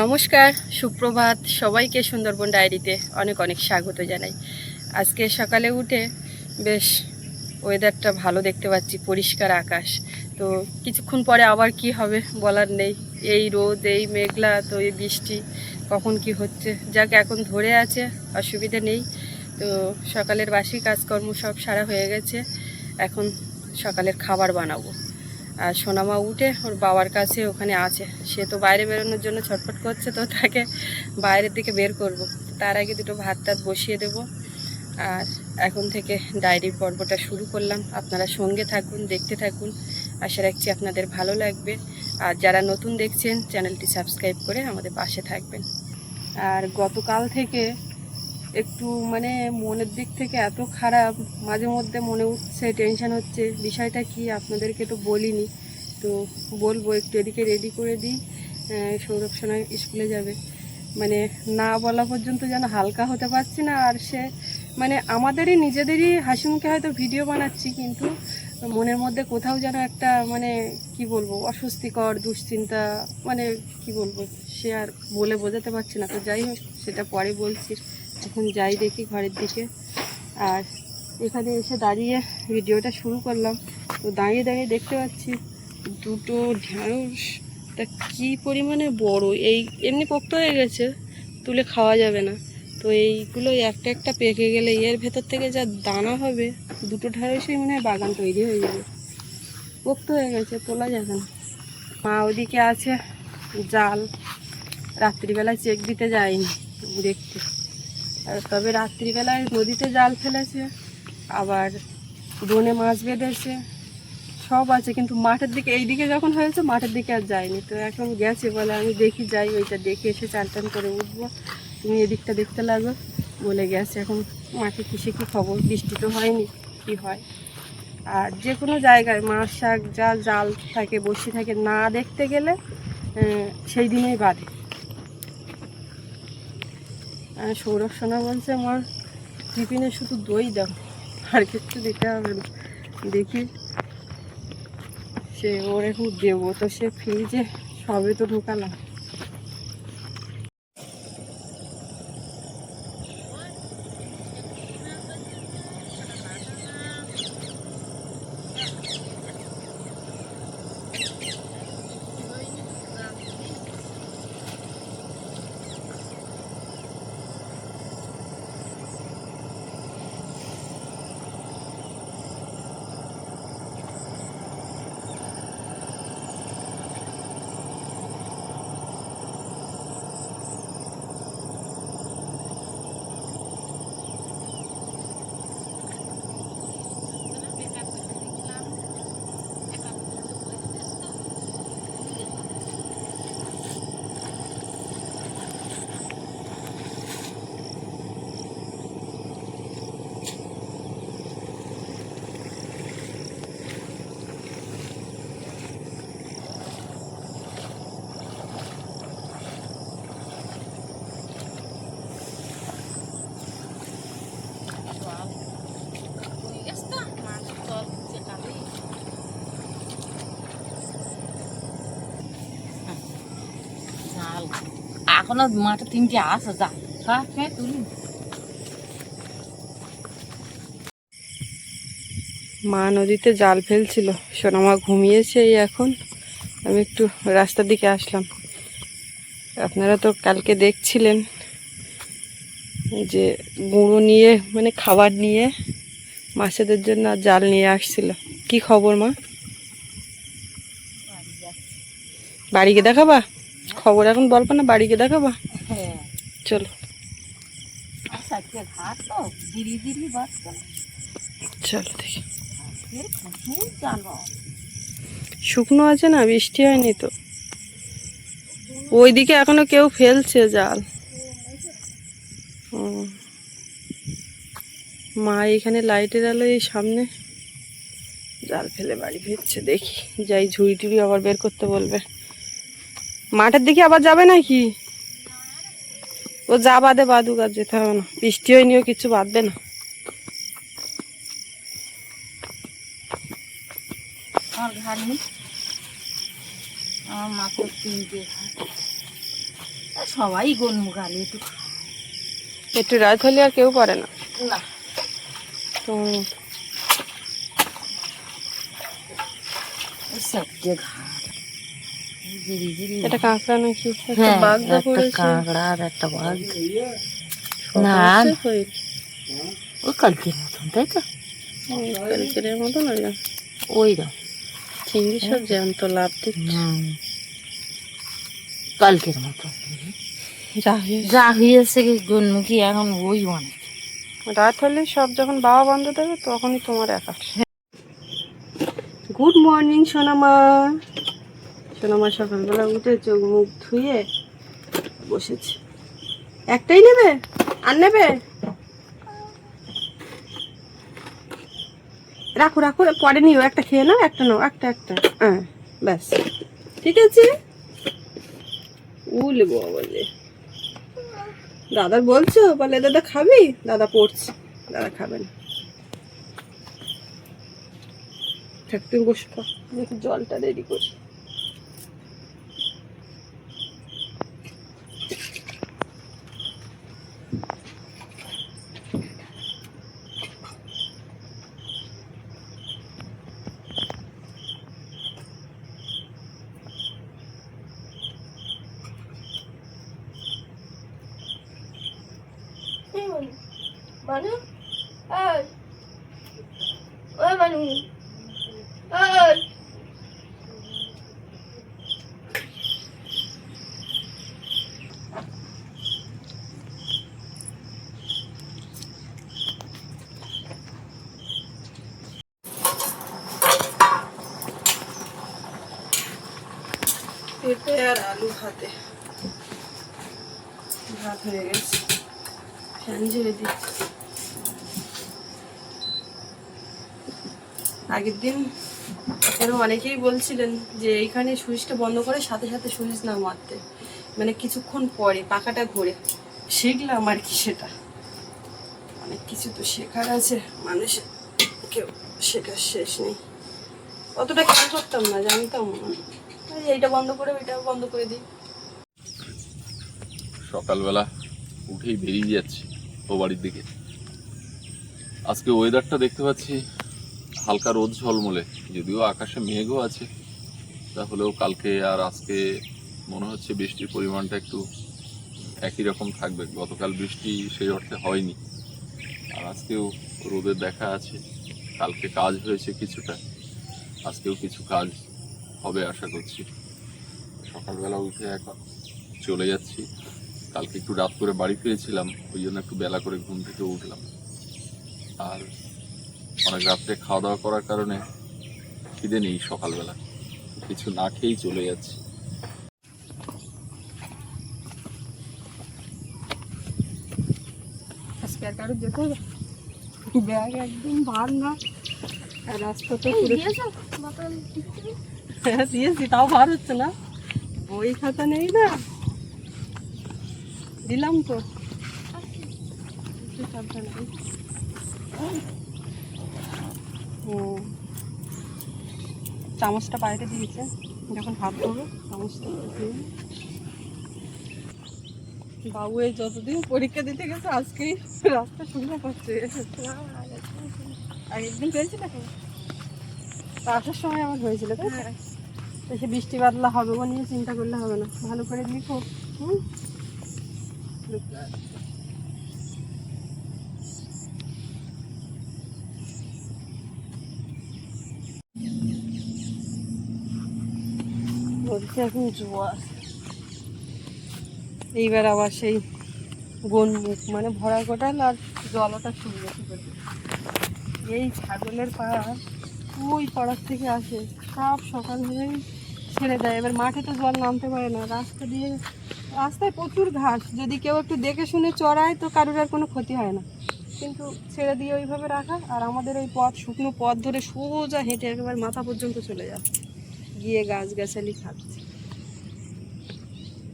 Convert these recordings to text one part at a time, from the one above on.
নমস্কার, সুপ্রভাত সবাইকে। সুন্দরবন ডায়েরিতে অনেক অনেক স্বাগত জানাই। আজকে সকালে উঠে বেশ ওয়েদারটা ভালো দেখতে পাচ্ছি, পরিষ্কার আকাশ। তো কিছুক্ষণ পরে আবার কি হবে বলার নেই। এই রোদ, এই মেঘলা, তো এই বৃষ্টি, কখন কি হচ্ছে। যাক, এখন ধরে আছে, অসুবিধা নেই। তো সকালের বাসি কাজকর্ম সব সারা হয়ে গেছে। এখন সকালের খাবার বানাবো। আর সোনামা উঠে ওর বাবার কাছে ওখানে আছে, সে তো বাইরে বেরোনোর জন্য ছটফট করছে, তো তাকে বাইরের দিকে বের করব। তার আগে দুটো ভাত টাত বসিয়ে দেব। আর এখন থেকে ডায়েরির পর্বটা শুরু করলাম। আপনারা সঙ্গে থাকুন, দেখতে থাকুন। আশা রাখছি আপনাদের ভালো লাগবে। আর যারা নতুন দেখছেন, চ্যানেলটি সাবস্ক্রাইব করে আমাদের পাশে থাকবেন। আর গতকাল থেকে একটু মনের দিক থেকে এত খারাপ, মাঝে মধ্যে মনে উঠছে, টেনশন হচ্ছে। বিষয়টা কি আপনাদেরকে তো বলিনি, তো বলবো। একটু এদিকে রেডি করে দিই, সৌরভ সোনা স্কুলে যাবে। না বলা পর্যন্ত যেন হালকা হতে পারছি না। আর সে আমাদেরই নিজেদেরই হাসি মুখে হয়তো ভিডিও বানাচ্ছি, কিন্তু মনের মধ্যে কোথাও যেন একটা কি বলবো, অস্বস্তিকর দুশ্চিন্তা, কি বলবো, সে আর বলে বোঝাতে পারছি না। তো যাই হোক, সেটা পরে বলছি। এখন যাই দেখি ঘরের দিকে। আর এখানে এসে দাঁড়িয়ে ভিডিওটা শুরু করলাম। তো দাঁড়িয়ে দাঁড়িয়ে দেখতে পাচ্ছি দুটো ঢ্যাঁড়সটা কী পরিমাণে বড়। এই এমনি পোক্ত হয়ে গেছে, তুলে খাওয়া যাবে না। তো এইগুলো একটা একটা পেকে গেলে এর ভেতর থেকে যা দানা হবে, দুটো ঢ্যাঁড়সই মনে হয় বাগান তৈরি হয়ে যাবে। পোক্ত হয়ে গেছে, তোলা যাবে না। মা ওদিকে আছে জাল, রাত্রিবেলায় চেক দিতে যায়নি দেখতে। তবে রাত্রিবেলায় নদীতে জাল ফেলেছে, আবার বনে মাছ বেঁধেছে, সব আছে। কিন্তু মাঠের দিকে, এই দিকে যখন হয়েছে মাঠের দিকে আর যায়নি। তো এখন গেছে, বলে আমি দেখি যাই, ওইটা দেখে এসে চান টান করে উঠবো, তুমি এদিকটা দেখতে লাগো বলে গেছে। এখন মাঠে কিসে কী খবর, বৃষ্টি তো হয়নি, কি হয়। আর যে কোনো জায়গায় মাছ শাক যা জাল থাকে, বসি থাকে, না দেখতে গেলে সেই দিনেই বাঁধে। সৌরভ সোনা বলছে আমার টিফিনে শুধু দই দাও, আর কিছু দিতে হবে না। দেখি সে ওর এখন দেবো। তো সে ফ্রিজে সবে তো ঢোকালাম। এখনো মাঠে তিনটে আসো, যা তুলি। মা নদীতে জাল ফেলছিল, সোনামা ঘুমিয়েছে। এই এখন আমি একটু রাস্তার দিকে আসলাম। আপনারা তো কালকে দেখছিলেন যে গুঁড়ো নিয়ে, খাবার নিয়ে মাছেদের জন্য জাল নিয়ে আসছিল। কি খবর মা? বাড়িকে দেখাবা খবর? এখন বলবো না, বাড়িকে দেখাবা? চলো চলো দেখি। শুকনো আছে না, বৃষ্টি হয়নি তো। ওইদিকে এখনো কেউ ফেলছে জাল। মা এখানে লাইটের আলো এই সামনে জাল ফেলে বাড়ি ফিরছে। দেখি যাই, ঝুড়ি টুড়ি আবার বের করতে বলবে। মাঠের দিকে আবার যাবে নাকি? ও যা বাদে বাদুক, আর যেতে হবে না। বৃষ্টি হয়নিও কিছু বাঁধবে না। আমার ঘাট নেই, আমার মাত্র তিনটে ঘাট। সবাই গোলমুখ আলু একটু একটু রাত হলে আর কেউ পারে না। না তো সবচেয়ে ঘাট জিরি জিরি এটা কাঁকড়া নাকি একটা হ্যাঁ বাঘ দা একটা পড়েছে। কাঁকড়া আর একটা বাঘ না সকালে কই? ওই কালকের মতন তাই তো কালকের মতো না ওই দাম চিংড়ি সব জ্যান্ত লাভ দিচ্ছে। কালকের মতো যা হয়েছে গুনমুখী এখন ওই অনেক রাত হলে সব যখন বাবা বন্ধ দেবে তখনই তোমার একা। গুড মর্নিং সোনামা। সোনামা সকালবেলা উঠে চোখ মুখ ধুয়ে বসেছে। একটাই নেবে আর নেবে? রাখো রাখো, পরে নিও, একটা খেয়ে নাও, একটা নাও, একটা একটা, হ্যাঁ ব্যাস ঠিক আছে। উল বলে দাদার বলছো, বলে দাদা খাবি? দাদা পড়ছে, দাদা খাবে না। থাক তুমি বসে খাও, দেখি জলটা রেডি করি। মানু ওই মানু ওই পেঁপে আর আলু ভাতে ভাত হয়ে গেছে, ফ্যান ঝেড়ে দিচ্ছি। আগের দিন কেন অনেকেই বলছিলেন যে এইখানে সুইচটা বন্ধ করে সাথে সাথে সুইচ না মারতে, মানে কিছুক্ষণ পরে পাখাটা ঘোরে। শিখলাম আর কি, সেটা অনেক কিছু তো শেখার আছে, মানুষের কেউ শেখার শেষ নেই। অতটা খেয়াল করতাম না, জানতাম না, এইটা বন্ধ করে ওইটাও বন্ধ করে দিই। সকালবেলা উঠেই বেরিয়ে যাচ্ছি ও বাড়ির দিকে। আজকে ওয়েদারটা দেখতে পাচ্ছি হালকা রোদ ঝলমলে, যদিও আকাশে মেঘও আছে, তাহলেও কালকে আর আজকে মনে হচ্ছে বৃষ্টির পরিমাণটা একটু একই রকম থাকবে। গতকাল বৃষ্টি সেই অর্থে হয়নি, আর আজকেও রোদের দেখা আছে। কালকে কাজ হয়েছে কিছুটা, আজকেও কিছু কাজ হবে আশা করছি। সকালবেলা উঠে এখন চলে যাচ্ছি। কালকে একটু রাত করে বাড়ি ফিরেছিলাম, ওই জন্য একটু বেলা করে ঘুম থেকে উঠলাম, আর অনেক রাত্রে খাওয়া দাওয়া করার কারণে খিদে নেই। সকালবেলা কিছু না খেয়েই চলে যাচ্ছি। আজকে আর কারো যেতে হবে, ব্যাগ একদম ভার না, আর রাস্তা তো পুরো হ্যাঁ দিয়েছি, তাও ভার হচ্ছে না। বই খাতা নেই না, দিলাম তো। চামচটা বাইরে দিয়েছে, যখন হাত ধরবো চামচটা দিয়ে। বাবু এই যতদিন পরীক্ষা দিতে গেছে আজকেই রাস্তা শুকনো করছে। আর একদিন পেয়েছি নাকি আসার সময় আমার হয়েছিল, তাই তো সে বৃষ্টি বাদলা হবে ও নিয়ে চিন্তা করলে হবে না, ভালো করে লিখো। বলছে এখন জোয়ার, এইবার আবার সেই গনমুখ মানে ভরা কোটাল আর জলটা শুরু গেছে। এই ছাগলের পাড়া ওই পাড়ার থেকে আসে, সব সকাল হলেই ছেড়ে দেয়। এবার মাঠে তো জল নামতে পারে না, রাস্তা দিয়ে, রাস্তায় প্রচুর ঘাস, যদি কেউ একটু দেখে শুনে চড়ায় তো কারোর আর কোনো ক্ষতি হয় না, কিন্তু ছেড়ে দিয়ে ওইভাবে রাখা। আর আমাদের ওই পথ, শুকনো পথ ধরে সোজা হেঁটে একেবারে মাথা পর্যন্ত চলে যাচ্ছে, গিয়ে গাছগাছালি খাচ্ছে।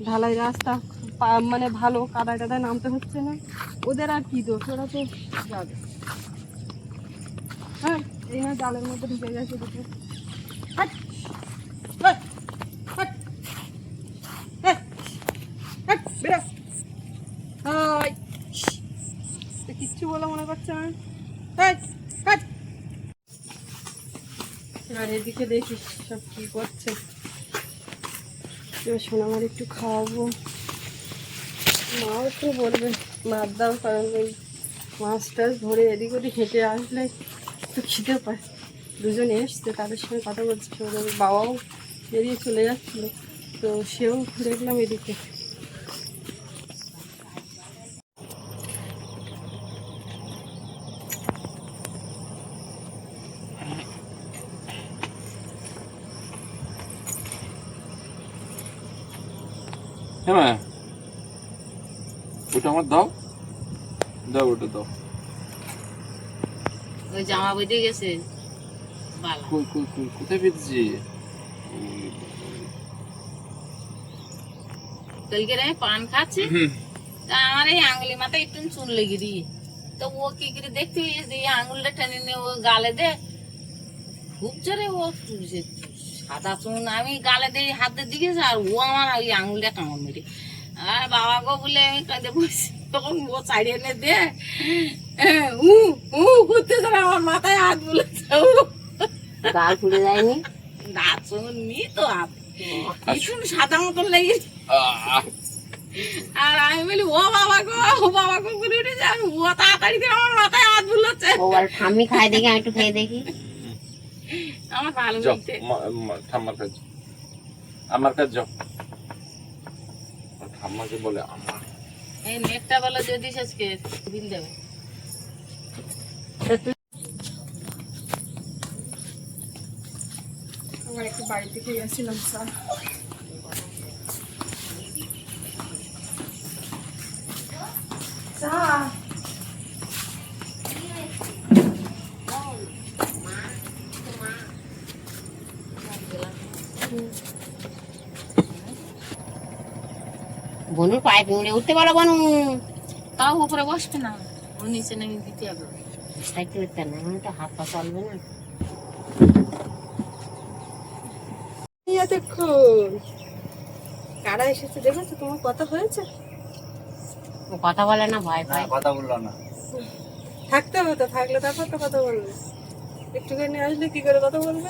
ঢালাই রাস্তা, মানে ভালো, কাদায় টাদায় নামতে হচ্ছে না। ওদের আর কি দোষ, ওরা তো যাবে। হ্যাঁ এই না জালের মধ্যে ঢুকে গেছে দুটো। বেরো। হাই, কিচ্ছু বলা মনে করছে না। Hi, hi. এবার এদিকে দেখি সব কি করছে। এবার সোনামার একটু খাওয়াবো, মাও একটু বলবে ভাত দাও, কারণ ওই মাছ টাছ ধরে এদিক ওদিক হেঁটে আসলে একটু খিদে পায়। দুজনে এসছে, তাদের সঙ্গে কথা বলছে, ওদের বাবাও বেরিয়ে চলে যাচ্ছিলো, তো সেও দেখলাম এদিকে। হ্যাঁ, ওটা আমার দাও, দাও ওটা দাও। ওই জামা বেঁধে গেছে বালা। কই কই কই কোথায় বেঁধেছি? কালকে রে পান খাচ্ছি, তা আমার এই আঙুলি মাথায় একটু চুন লেগে দিয়ে, তো ও কি করে দেখতে পেয়েছে এই আঙুলটা টেনে নিয়ে ও গালে দে, খুব জোরে ও সাদা চুন আমি গালে দিয়ে হাতের দিকে, আর ও আমার ওই আঙুলটা কামড় মেরে, আর বাবা গো বলে আমি কাঁদে বসছি, তখন ও চাইড়ে এনে দে উ উ ঘুরতে যাবে, আমার মাথায় হাত বলেছে, গাল ফুলে যায়নি, দাঁত চুন নি তো হাত ভীষণ সাদা মতন লেগে। আর আমি বলি ও বাবা গো করে উঠেছে, আমি ও তাড়াতাড়ি করে আমার মাথায় হাত বুলাচ্ছে। ও আর ঠাম্মি খাই দেখি, আমি একটু খেয়ে দেখি, আমার ভালো লাগছে। ঠাম্মার কাছে, আমার কাছে যাও, ঠাম্মাকে বলে আমার এই নেকটা বলে যদি শেষকে বিল দেবে। আমার একটু বাড়ি থেকে গেছিলাম স্যার, বনুর পাইপ মুড়ে উঠতে পারো বনু, তাও উপরে বসবে না, ও নিচে নাকি দিতে হবে, সাইকেল উঠতে না, তো হাত পা চলবে না। এতক্ষণ কারা এসেছে দেখেছো? তোমার কথা হয়েছে? ও কথা বলে না, ভয় পায়, কথা বললো না। থাকতে হবে তো, থাকলে তারপর তো কথা বলবে, একটুখানি আসলে কি করে কথা বলবে?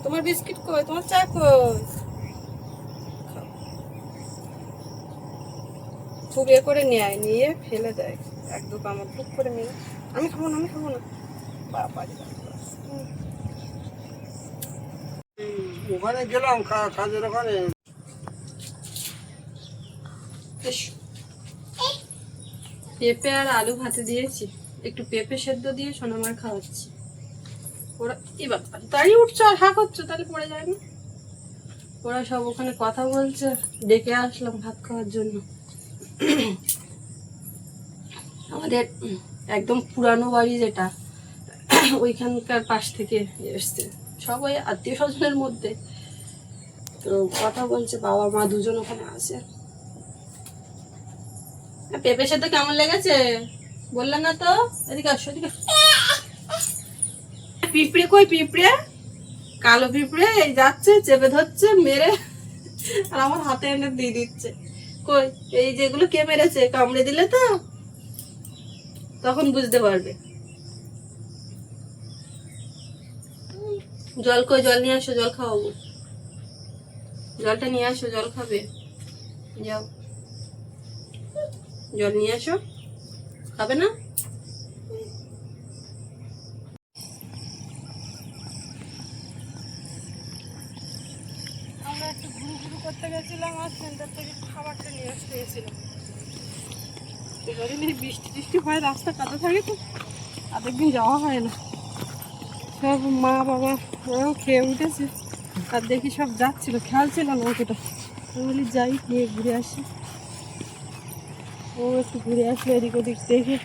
তোমার বিস্কিট কই, তোমার চা কই? খুব এ করে নেয়, নিয়ে ফেলে দেয়, এক দু কামড় খুব করে নিয়ে, আমি খাবো না, আমি খাবো না, বাবা ওখানে গেলাম কাজের ওখানে। পেঁপে আর আলু ভাতে দিয়েছি, একটু পেঁপে সেদ্ধ দিয়ে সোনামার খাওয়াচ্ছি। ওরা এবার দাঁড়িয়ে উঠছো আর হা করছো, তাহলে পড়ে যায় না? ওরা সব ওখানে কথা বলছে, ডেকে আসলাম ভাত খাওয়ার জন্য। আমাদের একদম পুরানো বাড়ি যেটা, ওইখানকার পাশ থেকে এসছে সবাই আত্মীয় স্বজনের মধ্যে, তো কথা বলছে, বাবা মা দুজন ওখানে আছে। পেঁপে সেদ্ধ কেমন লেগেছে বললেন না তো? এদিকে আসো, এদিকে। পিঁপড়ে কই, পিঁপড়ে কালো পিঁপড়ে এই যাচ্ছে, চেপে ধরছে মেরে, আর আমার হাতে এনে দিয়ে দিচ্ছে। কই এই যেগুলো কে মেরেছে, কামড়ে দিলে তো তখন বুঝতে পারবে। জল কই, জল নিয়ে আসো, জল খাওয়াবো, জলটা নিয়ে আসো, জল খাবে, যাও জল নিয়ে আসো, খাবে না? আমরা একটু ঘুরু করতে গেছিলাম, আর সেন্টার থেকে খাবারটা নিয়ে আসতে গেছিলাম। এবারে বৃষ্টি টিষ্টি হয়, রাস্তা কাদা থাকে তো, আরেকদিন যাওয়া হয় না। সব মা বাবা ওরাও খেয়ে উঠেছে, আর দেখি সব যাচ্ছিল, খেয়াল ছিল না অতটা, আমি বলি যাই গিয়ে ঘুরে আসি। ও একটু ঘুরে আসলো এদিক ওদিক দেখে,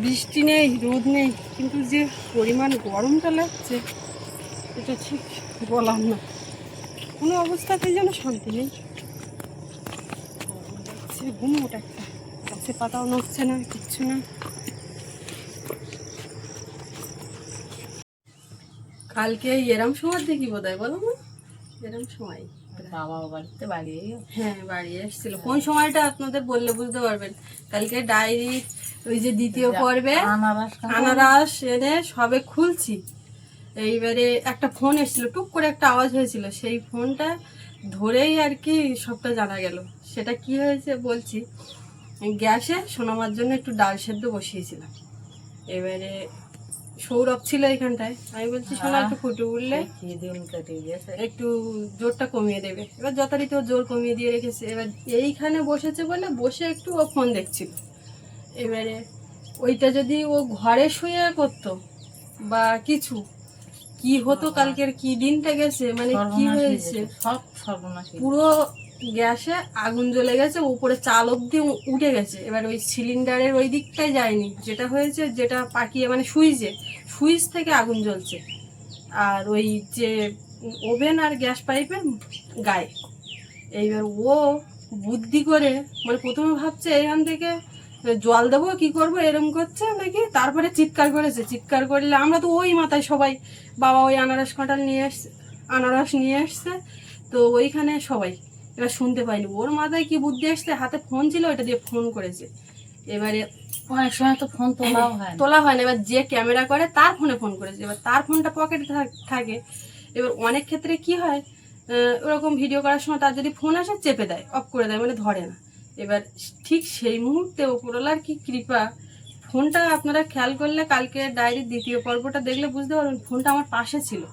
বৃষ্টি নেই রোদ নেই, কিন্তু যে পরিমাণ গরমটা লাগছে এটা ঠিক বলার না, কোনো অবস্থাতেই যেন শান্তি নেই। ঘুমোট একটা, গাছে পাতাও নড়ছে না, কিচ্ছু না। কালকে এরম সময় দেখি বোধ হয়, বলো না? এরকম সময়। বাবা বাড়িতে বাড়ি হ্যাঁ, বাড়ি এসেছিল। কোন সময়টা আপনাদের বললে বুঝতে পারবেন। কালকে ডায়েরি ওই যে দ্বিতীয় পর্বে আনারস এনে সবে খুলছি, এইবারে একটা ফোন এসেছিল, টুক করে একটা আওয়াজ হয়েছিল, সেই ফোনটা ধরেই আর কি সবটা জানা গেল। সেটা কি হয়েছে বলছি। গ্যাসে সোনামার জন্য একটু ডাল সেদ্ধ বসিয়েছিলাম। এবারে সৌরভ ছিল এখানটায়, আমি বলছি সোনা একটু ফুটে উঠলে একটু জোরটা কমিয়ে দেবে। এবার যথারীতি ও জোর কমিয়ে দিয়ে রেখেছে। এবার এইখানে বসেছে বলে বসে একটু ও ফোন দেখছিল। এবারে ওইটা যদি ও ঘরে শুয়ে করতো বা কিছু, কি হতো, কালকের কি দিনটা গেছে, মানে কি হয়েছে, সব সর্বনাশ। পুরো গ্যাসে আগুন জ্বলে গেছে, উপরে চাল অব্দি উঠে গেছে। এবার ওই সিলিন্ডারের ওই দিকটাই যায়নি, যেটা হয়েছে, যেটা পাকিয়ে মানে সুইচ থেকে আগুন জ্বলছে, আর ওই যে ওভেন আর গ্যাস পাইপের গায়ে। এইবার ও বুদ্ধি করে মানে প্রথমে ভাবছে এখান থেকে জল দেবো কি করবো এরম করছে নাকি, তারপরে চিৎকার করেছে। চিৎকার করলে আমরা তো ওই মাথায় সবাই, বাবা ওই আনারস নিয়ে এসছে, তো ওইখানে সবাই এবার শুনতে পাইনি। ওর মাথায় কি বুদ্ধি আসছে, হাতে ফোন ছিল, ওইটা দিয়ে ফোন করেছে। এবারে অনেক সময় তো ফোন তোলা হয় না, এবার যে ক্যামেরা করে তার ফোনে ফোন করেছে। এবার তার ফোনটা পকেটে থাকে। এবার অনেক ক্ষেত্রে কি হয়, ওরকম ভিডিও করার সময় তার যদি ফোন আসে চেপে দেয়, অফ করে দেয়, মানে ধরে না। এবার ঠিক সেই মুহূর্তে ওপরওয়ালার কি কৃপা, ফোনটা আপনারা খেয়াল করলে কালকে ডায়েরির দ্বিতীয় পর্বটা দেখলে বুঝতে পারবেন, ফোনটা আমার পাশে ছিল।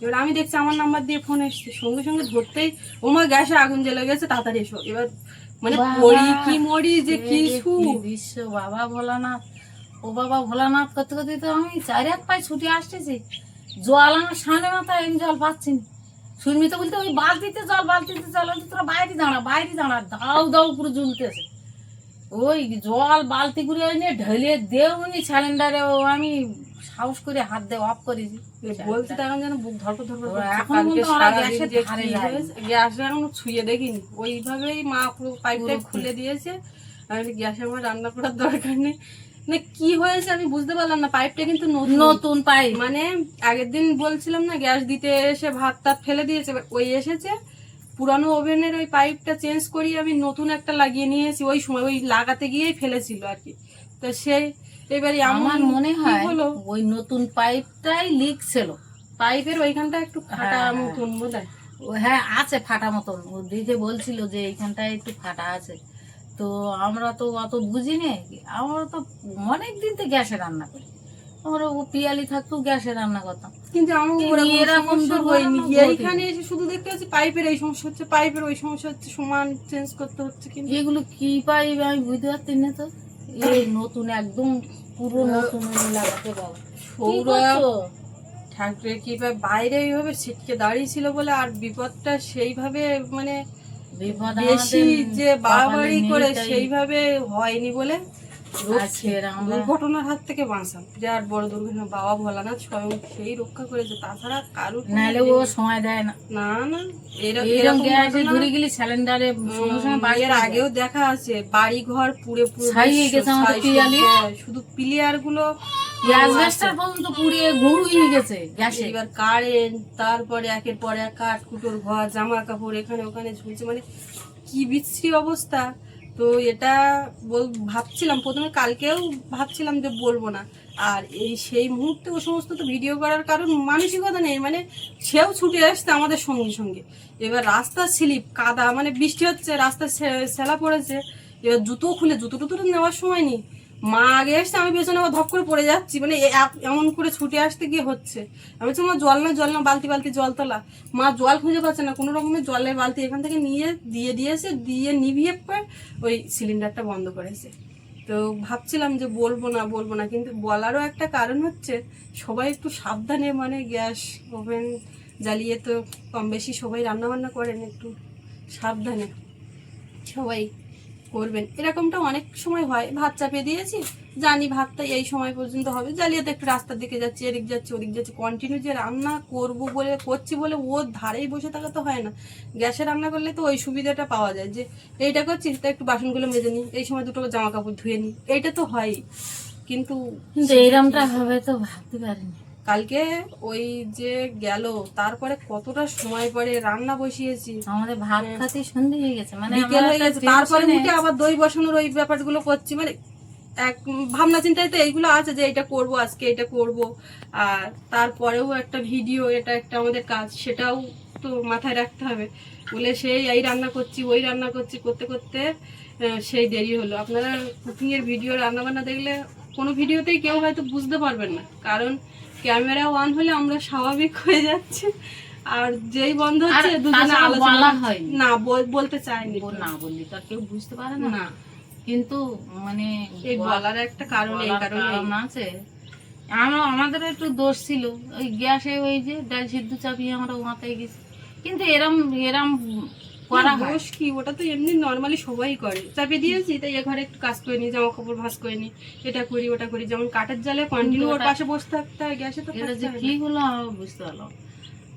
এবার আমি দেখছি আমার নাম্বার দিয়ে ফোন এসছে, সঙ্গে সঙ্গে ধরতেই ওমা গ্যাসে আগুন জ্বলে গেছে, তাড়াতাড়ি এসো। এবার মানে পড়ি কি মরি যে কিছু বিশ্ব বাবা ভোলানাথ, ও বাবা ভোলানাথ করতে করতে তো আমি 4 পায়ে ছুটে আসতেছি, জল আমার সামনে মাথায়, আমি জল পাচ্ছি না। সুরমি তো বলতে ওই বালতিতে জল তোরা বাইরে দাঁড়া, দাও দাও করে জ্বলতেছে। ওই জল বালতি করে এনে ঢেলে দেও উনি সিলিন্ডারে, আমি সাহস করে হাত দিয়ে অফ করেছি। বলছি তখন যেন বুক ধরপর এখন কিন্তু আমরা গ্যাসের ধারে যাই। গ্যাস এখন ছুঁয়ে দেখিনি, ওইভাবেই মা পুরো পাইপটা খুলে দিয়েছে। আমি গ্যাসে আমার রান্না করার দরকার নেই, না কি হয়েছে আমি বুঝতে পারলাম না। পাইপটা কিন্তু নতুন পাইপ, মানে আগের দিন বলছিলাম না গ্যাস দিতে এসে ভাত টাত ফেলে দিয়েছে, ওই এসেছে পুরানো ওভেনের ওই পাইপটা চেঞ্জ করিয়ে আমি নতুন একটা লাগিয়ে নিয়েছি। ওই সময় ওই লাগাতে গিয়েই ফেলেছিল আর কি। তো সেই এবারে আমার মনে হয় ওই নতুন পাইপটাই লিক ছিল, পাইপের ওইখানটা একটু ফাটা মতন বোধহয়। হ্যাঁ আছে ফাটা মতন, ও দিদি বলছিল যে এইখানটায় একটু ফাটা আছে। তো আমরা তো অত বুঝিনি, আমরা তো অনেক দিন তো গ্যাসে রান্না করি, আমরা ও পিয়ালি থাকতেও গ্যাসে রান্না করতাম, কিন্তু আমার এরকম হয়নি। এইখানে এসে শুধু দেখতে পাচ্ছি পাইপের এই সমস্যা হচ্ছে, পাইপের ওই সমস্যা হচ্ছে, সমান চেঞ্জ করতে হচ্ছে। কিন্তু এগুলো কি পাইপ আমি বুঝতে পারছি না তো, এই নতুন একদম পুরো নতুন লাগাতে বাবা। ঠাকুরের কি বাইরে এইভাবে ছিটকে দাঁড়িয়ে ছিল বলে, আর বিপদটা সেইভাবে মানে বেশি যে বাড়াবাড়ি করে সেইভাবে হয়নি বলে দুর্ঘটনার হাত থেকে বাঁচাম। যার বড় দুর্ঘটনা, বাবা ভোলানাথ স্বয়ং সেই রক্ষা করেছে, তাছাড়া কারো নাহলে ও সময় দেয় না। না না, এরকম গ্যাসে ধরে গেলে সিলিন্ডারে এর আগেও দেখা আছে বাড়ি ঘর পুড়ে ছাইয়ে গেছে আমাদের পিয়ালি, শুধু পিলিয়ার গুলো গ্যাসটা পর্যন্ত পুড়িয়ে গুঁড়ো হয়ে গেছে গ্যাসে। এবার কারেন্ট, তারপরে একের পর এক কাঠ কুটোর ঘর, জামা কাপড় এখানে ওখানে ঝুলছে, মানে কি বিশ্রী অবস্থা। তো এটা ভাবছিলাম প্রথমে, কালকেও ভাবছিলাম যে বলবো না, আর এই সেই মুহূর্তে ও সমস্ত তো ভিডিও করার কারণ মানসিকতা নেই, মানে সেও ছুটে আসছে আমাদের সঙ্গে সঙ্গে। এবার রাস্তা স্লিপ কাদা, মানে বৃষ্টি হচ্ছে, রাস্তা সেলা পড়েছে। এবার জুতো খুলে জুতো টুতো নেওয়ার সময় নেই, মা আগে আসছে, আমি পেছনে আবার ধপ করে পড়ে যাচ্ছি, মানে এমন করে ছুটে আসতে গিয়ে হচ্ছে। আমি বলছি মা জল না, বালতি জল তোলা। মা জল খুঁজে পাচ্ছে না, কোনো রকমের জলের বালতি এখান থেকে নিয়ে দিয়েছে, দিয়ে নিভিয়ে পর ওই সিলিন্ডারটা বন্ধ করেছে। তো ভাবছিলাম যে বলবো না, কিন্তু বলারও একটা কারণ হচ্ছে সবাই একটু সাবধানে, মানে গ্যাস ওভেন জ্বালিয়ে তো কম বেশি সবাই রান্নাবান্না করেন, একটু সাবধানে সবাই করবেন। এরকমটা অনেক সময় হয়, ভাত চাপিয়ে দিয়েছি, জানি ভাতটা এই সময় পর্যন্ত হবে, জ্বালিয়ে তো একটু রাস্তার দিকে যাচ্ছি, এদিক যাচ্ছি ওদিক যাচ্ছি, কন্টিনিউ যে রান্না করছি বলে ওর ধারেই বসে থাকা তো হয় না। গ্যাসে রান্না করলে তো ওই সুবিধাটা পাওয়া যায় যে এইটা করছি তা একটু বাসনগুলো মেজে নিই, এই সময় দুটো জামা কাপড় ধুয়ে নিই, এইটা তো হয়ই। কিন্তু এইরকমটা হবে তো ভাবতে পারিনি। কালকে ওই যে গেল, তারপরে কতটা সময় পরে রান্না বসিয়েছি, আমাদের ভাত খাতে সন্ধে হয়ে গেছে, মানে বিকেল আমার হয়ে একটা গেছে, তারপরে tension-এ- উঠে আবার দই বসানোর ওই ব্যাপারগুলো করছি, মানে এক ভাবনা চিন্তায় তো এইগুলো আছে যে এটা করব আজকে, এটা করব, আর তারপরেও একটা ভিডিও, এটা একটা আমাদের কাজ, সেটাও তো মাথায় রাখতে হবে বলে সেই এই রান্না করছি ওই রান্না করছি করতে করতে সেই দেরি হলো। আপনারা কুকিং এর ভিডিও রান্না বান্না দেখলে কোনো ভিডিওতেই কেউ হয়তো বুঝতে পারবেন না, কারণ ক্যামেরা অন হলে আমরা স্বাভাবিক হয়ে যাচ্ছি, আর যেই বন্ধ হচ্ছে আর দুজনে তাছাড়া আলোচনা বলা করছি। হয়নি। না বলতে চাইনি তো। না বললি তো আর কেউ বুঝতে পারে না। না, কিন্তু মানে এই বলার একটা কারণ, এই বলার কারণে কারণ আছে। আমাদের একটু দোষ ছিল, ওই গ্যাসে ওই যে ডাল সিদ্ধ চাপিয়ে আমরা মাথায় গেছি, কিন্তু এরম এরম করা হয়। দোষ কি, ওটা তো এমনি নর্মালি সবাই করে, চাপিয়ে দিয়েছি তাই এ ঘরে একটু কাজ করে নি, জামা কাপড় ভাঁজ করে নি, এটা করি ওটা করি, যেমন কাঠের জালে কন্টিনিউ ওর ওটা- পাশে বসে থাকতে হয়, গ্যাসে তো এটা থাকতে যে হয় কি না। হলো আমরা বুঝতে পারলাম।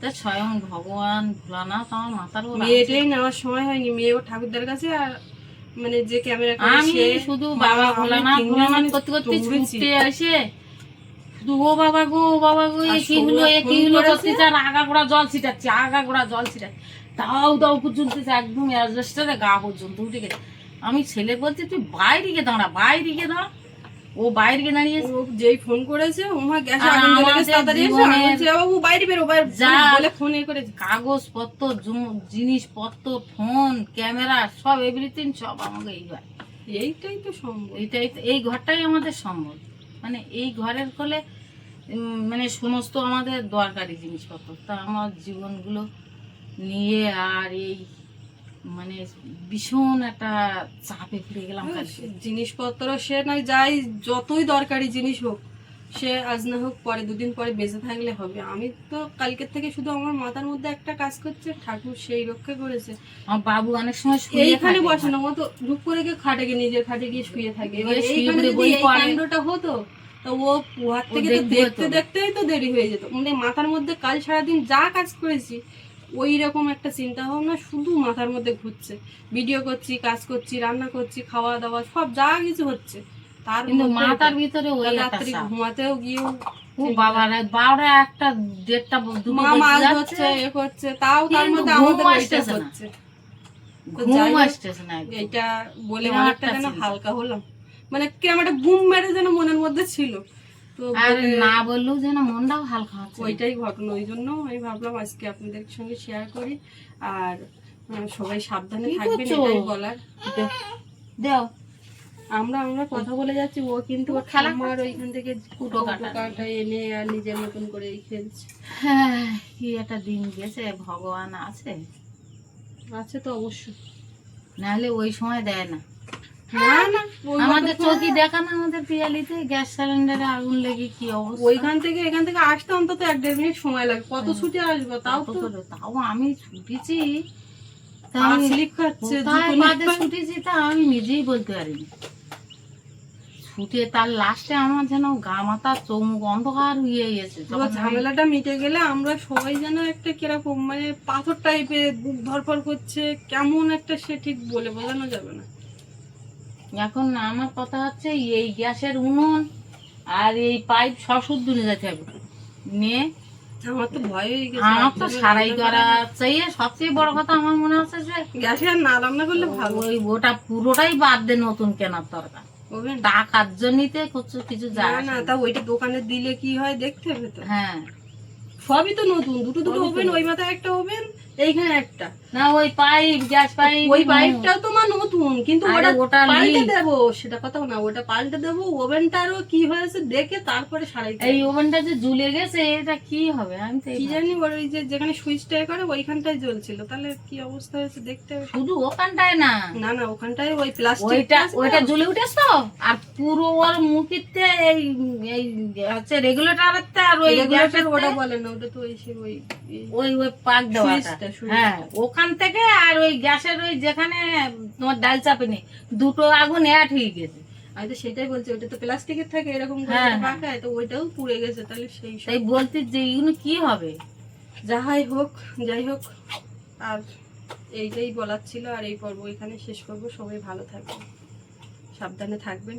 তা স্বয়ং ভগবান ভোলানাথ আমার মাথার উপর আছে। মেয়েটাই নেওয়ার সময় হয়নি, মেয়ে ওর ঠাকুরদার কাছে, আর মানে যে ক্যামেরা করে আমি সে, শুধু মা, বাবা আমি ভোলানাথ তিনজন ভোলানাথ মানে করতে করতে দৌড়েছি। ছুটে আসে শুধু ও বাবা গো ও বাবা গো, এ আর কি হলো এ কি ফোন হলো করেছে। করতে চান, আগা গোড়া জল ছিটাচ্ছি, আগা গোড়া জল ছিটাচ্ছি, দাও দাও পর্যন্ত একদম অ্যাডজাস্টারে গা পর্যন্ত উঠে গেছে। আমি ছেলে বলছি তুই বাইরে গিয়ে দাঁড়া, বাইরে গিয়ে দাঁড়া। ও বাইরে গিয়ে দাঁড়িয়েছে। ও যেই ফোন করেছে ওমা গ্যাসে আর আগুন জ্বলে গেছে, আমাদের তাড়াতাড়ি এসো, জীবনের আমি বলছি, বাবু বাইরে বেরো যা বলে ফোনে করেছে। কাগজপত্র জিনিসপত্র ফোন ক্যামেরা সব এভরিথিং সব আমাকে এই ঘর, এইটাই তো সম্ভব। এই ঘরটাই আমাদের সম্ভব, মানে এই ঘরের ফলে মানে সমস্ত আমাদের দরকারি জিনিসপত্র। তা আমার জীবনগুলো নিয়ে আর এই মানে ভীষণ একটা চাপে পড়ে গেলাম কালকে। জিনিসপত্র সে নয় যাই, যতই দরকারি জিনিস হোক, সে আজ না হোক পরে দুদিন পরে বেঁচে থাকলে হবে। আমি তো কালকের থেকে শুধু আমার মাথার মধ্যে একটা কাজ করছে, ঠাকুর সেই রক্ষা করেছে। আমার বাবু অনেক সময় শুয়ে এইখানে থাকে। বসে না, ও তো ঢুক করে গিয়ে খাটে গিয়ে নিজের খাটে গিয়ে শুয়ে থাকে। এবার গিয়ে শুয়ে এইখানে পড়ে যদি বই এই পড়ে। কাণ্ডটা হতো তো ও পুহার ও থেকে তো দেখতে দেখতে পেতো। দেখতেই তো দেরি হয়ে যেত। মানে মাথার মধ্যে কাল সারাদিন যা কাজ করেছি ওই রকম একটা চিন্তা ভাবনা শুধু মাথার মধ্যে ঘুরছে। ভিডিও করছি, কাজ করছি, রান্না করছি, খাওয়া দাওয়া সব যা কিছু হচ্ছে, তার কিন্তু মধ্যে মাথার এটা। ভিতরে ওই কাল একটা রাত্রি চাপ। ঘুমাতেও গিয়েও ও বাবা রে, 12টা 1টা 1:30টা দুটো মা বেজে মাছ যাচ্ছে, ধরছে এ করছে, তাও তার কিন্তু মধ্যে ঘুম আমাদের ওইটা আসতেছে না। হচ্ছে। তো ঘুম যাই হোক, আসতেছে না একদম। এইটা বলে বিরাট অনেকটা একটা যেন চিন্তা। হালকা হলাম, মানে কিরম একটা বুম মেরে যেন মনের মধ্যে ছিল। তো আর বলে- না বললেও যেন মনটাও হালকা হচ্ছে। ওইটাই ঘটনা, ওই জন্য আমি ভাবলাম আজকে আপনাদের সঙ্গে শেয়ার করি। আর সবাই সাবধানে কি থাকবেন, করছো? এটাই বলার। দেও আমরা কথা বলে যাচ্ছি, ও কিন্তু ওর খেলা আমার ওইখান থেকে কুটো কাটা কাটা এনে আর নিজের মতন করে খেলছে। হ্যাঁ, কি একটা দিন গেছে, ভগবান আছে, আছে তো অবশ্যই। নাহলে ওই সময় দেয় না। না না, ওই আমাদের মতন- চৌকি দেখা না, আমাদের পিয়ালিতে গ্যাস সিলিন্ডারে আগুন লেগে কি অবস্থা। ওইখান থেকে এখান থেকে আসতে অন্তত 1-1.5 মিনিট সময় লাগে, কত ছুটে আসবো, তাও তো তাও আমি ছুটেছি, তা পা আমি স্লিপ খাচ্ছে, কোথায় জুতো বাদে নিয়ে- ছুটেছি তা আমি নিজেই বলতে পারিনি। ছুটে তার লাস্টে আমার যেন গা মাথা চৌমুখ অন্ধকার হয়ে গেছে। পুরো ঝামেলাটা মিটে গেলে আমরা সবাই যেন একটা কিরকম মানে পাথর টাইপের বুক ধরপড় করছে, কেমন একটা সে ঠিক বলে বোঝানো যাবে না। এখন আমার কথা হচ্ছে এই গ্যাসের উনুন আর এই পাইপ সব দূরে যেতে হবে নিয়ে। আমার তো ভয় হয়ে গেছে, আমার তো সারাই করা চাইয়ে সবচেয়ে বড় কথা আমার মনে হচ্ছে যে গ্যাসে আর না রান্না করলে ভালো। ওই ওটা পুরোটাই বাদ দে, নতুন কেনার দরকার। ওভেন টাকার জন্যতে কিছু না যায় না, আসে তা না। ওইটা দোকানে দিলে কি হয় দেখতে হবে তো। হ্যাঁ, সবই তো নতুন, দুটো সবই তো ওভেন, নতুন। ওই মাথায় একটা ওভেন, এইখানে একটা। না ওই পাইপ গ্যাস পাইপ ওই পাইপটাও তো মা নতুন, কিন্তু আরে ওটা পাল্টে leak। দেবো সেটা কথা না, ওটা পাল্টে দেবো। ওভেনটারও কি হয়েছে দেখে তারপরে সারাই এই ওভেনটা যে ঝুলে গেছে এটা কি হবে আমি তো এই কি ভাবছি। জানি, ওর ওই যে যেখানে সুইচটা করে ওইখানটায় জ্বলছিল, তাহলে কি অবস্থা হয়েছে দেখতে হবে। শুধু ওখানটায় না, না না, ওখানটায় ওই প্লাস্টিক ওইটা ঝুলে উঠেছ তো, আর পুরো ওর মুখিতে এই এই হচ্ছে রেগুলেটর আর ওই গ্যাসের ওটা বলে না, ওটা তো ওই ওই ওই পাক দেওয়াটা। সুইচটা, সুইচ। হ্যাঁ, ওখান থেকে আর ওই গ্যাসের ওই যেখানে তোমার ডাল চাপে নেই, দুটো আগুন এক হয়ে গেছে। আমি তো সেটাই বলছি, ওটা তো প্লাস্টিকের থাকে এরকম করে হ্যাঁ, পাকায়, তো ওইটাও পুড়ে গেছে, তাহলে সেই সব। তাই বলতে যে এগুলো কি হবে। যাই হোক যাই হোক, আর এইটাই বলার ছিল। আর এই পর্ব এখানে শেষ করব। সবাই ভালো থাকবেন, সাবধানে থাকবেন।